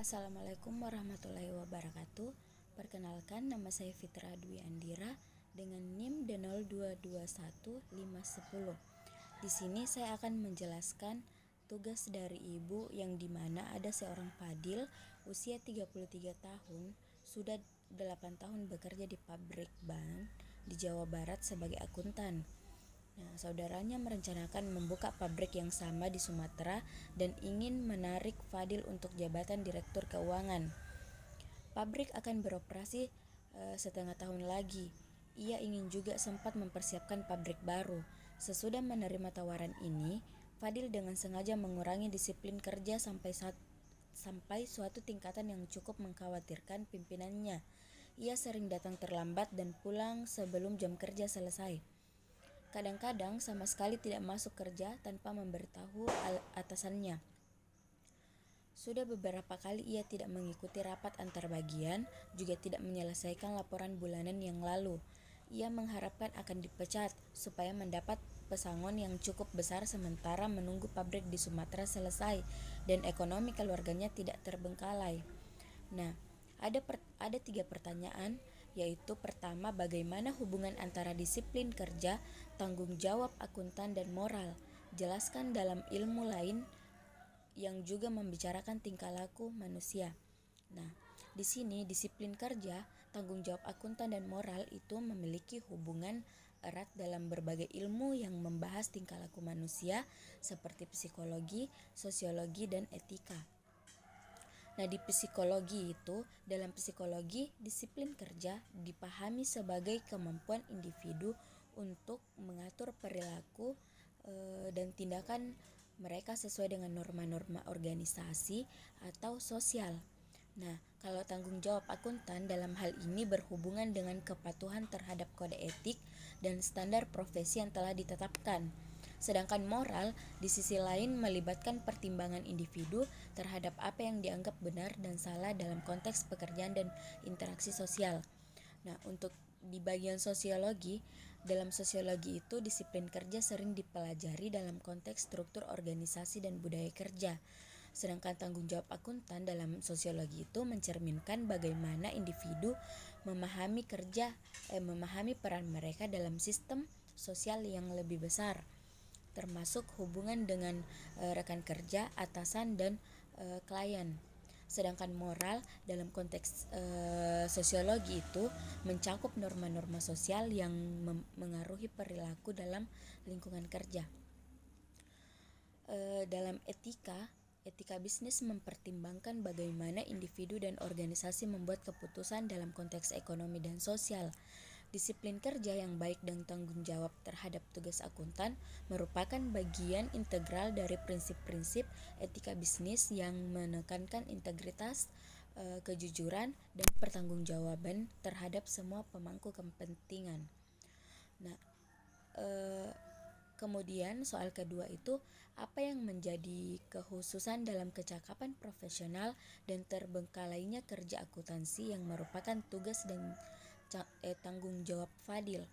Assalamualaikum warahmatullahi wabarakatuh. Perkenalkan, nama saya Fitra Dwi Andira dengan NIM D0221510. Di sini saya akan menjelaskan tugas dari ibu yang dimana ada seorang Fadil usia 33 tahun, sudah 8 tahun bekerja di pabrik ban di Jawa Barat sebagai akuntan. Nah, saudaranya merencanakan membuka pabrik yang sama di Sumatera dan ingin menarik Fadil untuk jabatan direktur keuangan. Pabrik akan beroperasi setengah tahun lagi. Ia ingin juga sempat mempersiapkan pabrik baru. Sesudah menerima tawaran ini, Fadil dengan sengaja mengurangi disiplin kerja sampai suatu tingkatan yang cukup mengkhawatirkan pimpinannya. Ia sering datang terlambat dan pulang sebelum jam kerja selesai. Kadang-kadang sama sekali tidak masuk kerja tanpa memberitahu atasannya. Sudah beberapa kali ia tidak mengikuti rapat antar bagian, juga tidak menyelesaikan laporan bulanan yang lalu. Ia mengharapkan akan dipecat supaya mendapat pesangon yang cukup besar sementara menunggu pabrik di Sumatera selesai dan ekonomi keluarganya tidak terbengkalai. Nah, ada 3 pertanyaan, yaitu pertama, bagaimana hubungan antara disiplin kerja, tanggung jawab akuntan, dan moral? Jelaskan dalam ilmu lain yang juga membicarakan tingkah laku manusia. Nah, di sini disiplin kerja, tanggung jawab akuntan, dan moral itu memiliki hubungan erat dalam berbagai ilmu yang membahas tingkah laku manusia seperti psikologi, sosiologi, dan etika. Nah, dalam psikologi, disiplin kerja dipahami sebagai kemampuan individu untuk mengatur perilaku dan tindakan mereka sesuai dengan norma-norma organisasi atau sosial. Nah, kalau tanggung jawab akuntan dalam hal ini berhubungan dengan kepatuhan terhadap kode etik dan standar profesi yang telah ditetapkan. Sedangkan moral di sisi lain melibatkan pertimbangan individu terhadap apa yang dianggap benar dan salah dalam konteks pekerjaan dan interaksi sosial. Nah, untuk di bagian sosiologi, dalam sosiologi itu disiplin kerja sering dipelajari dalam konteks struktur organisasi dan budaya kerja. Sedangkan tanggung jawab akuntan dalam sosiologi itu mencerminkan bagaimana individu memahami peran mereka dalam sistem sosial yang lebih besar, termasuk hubungan dengan rekan kerja, atasan, dan klien. Sedangkan moral dalam konteks sosiologi itu mencakup norma-norma sosial yang mengaruhi perilaku dalam lingkungan kerja. Dalam etika bisnis mempertimbangkan bagaimana individu dan organisasi membuat keputusan dalam konteks ekonomi dan sosial. Disiplin kerja yang baik dan tanggung jawab terhadap tugas akuntan merupakan bagian integral dari prinsip-prinsip etika bisnis yang menekankan integritas, kejujuran, dan pertanggungjawaban terhadap semua pemangku kepentingan. Nah, kemudian soal kedua itu, apa yang menjadi kekhususan dalam kecakapan profesional dan terbengkalainya kerja akuntansi yang merupakan tugas dan tanggung jawab Fadil.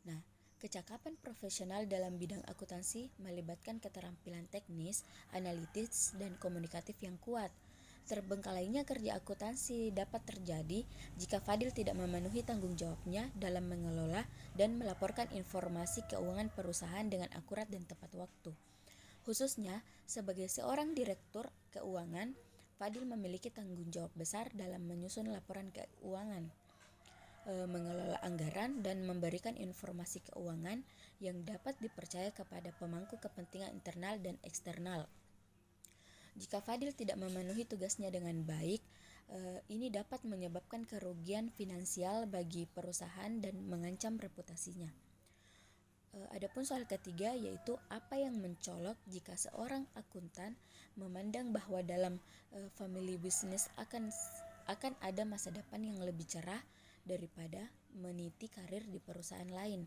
Nah, kecakapan profesional dalam bidang akuntansi melibatkan keterampilan teknis, analitis, dan komunikatif yang kuat. Terbengkalainya kerja akuntansi dapat terjadi jika Fadil tidak memenuhi tanggung jawabnya dalam mengelola dan melaporkan informasi keuangan perusahaan dengan akurat dan tepat waktu. Khususnya sebagai seorang direktur keuangan, Fadil memiliki tanggung jawab besar dalam menyusun laporan keuangan, mengelola anggaran, dan memberikan informasi keuangan yang dapat dipercaya kepada pemangku kepentingan internal dan eksternal. Jika Fadil tidak memenuhi tugasnya dengan baik, ini dapat menyebabkan kerugian finansial bagi perusahaan dan mengancam reputasinya. Adapun soal ketiga, yaitu apa yang mencolok jika seorang akuntan memandang bahwa dalam family business akan ada masa depan yang lebih cerah daripada meniti karir di perusahaan lain.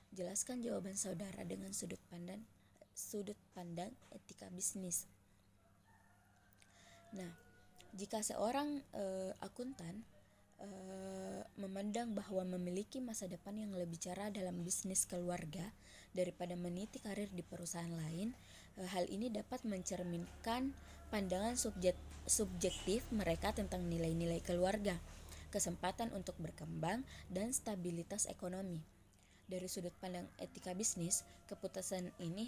Jelaskan jawaban saudara dengan sudut pandang etika bisnis. Nah, jika seorang akuntan memandang bahwa memiliki masa depan yang lebih cerah dalam bisnis keluarga daripada meniti karir di perusahaan lain, hal ini dapat mencerminkan pandangan subjektif mereka tentang nilai-nilai keluarga, kesempatan untuk berkembang, dan stabilitas ekonomi. Dari sudut pandang etika bisnis, keputusan ini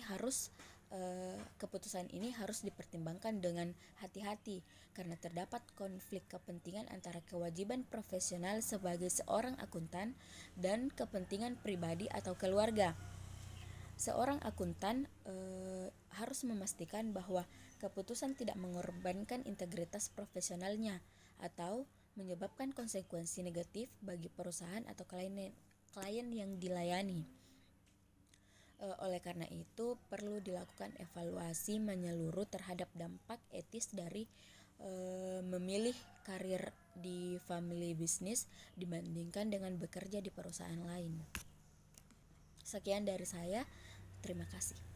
harus dipertimbangkan dengan hati-hati karena terdapat konflik kepentingan antara kewajiban profesional sebagai seorang akuntan dan kepentingan pribadi atau keluarga. Seorang akuntan harus memastikan bahwa keputusan tidak mengorbankan integritas profesionalnya atau menyebabkan konsekuensi negatif bagi perusahaan atau klien yang dilayani. Oleh karena itu, perlu dilakukan evaluasi menyeluruh terhadap dampak etis dari memilih karir di family business dibandingkan dengan bekerja di perusahaan lain. Sekian dari saya, terima kasih.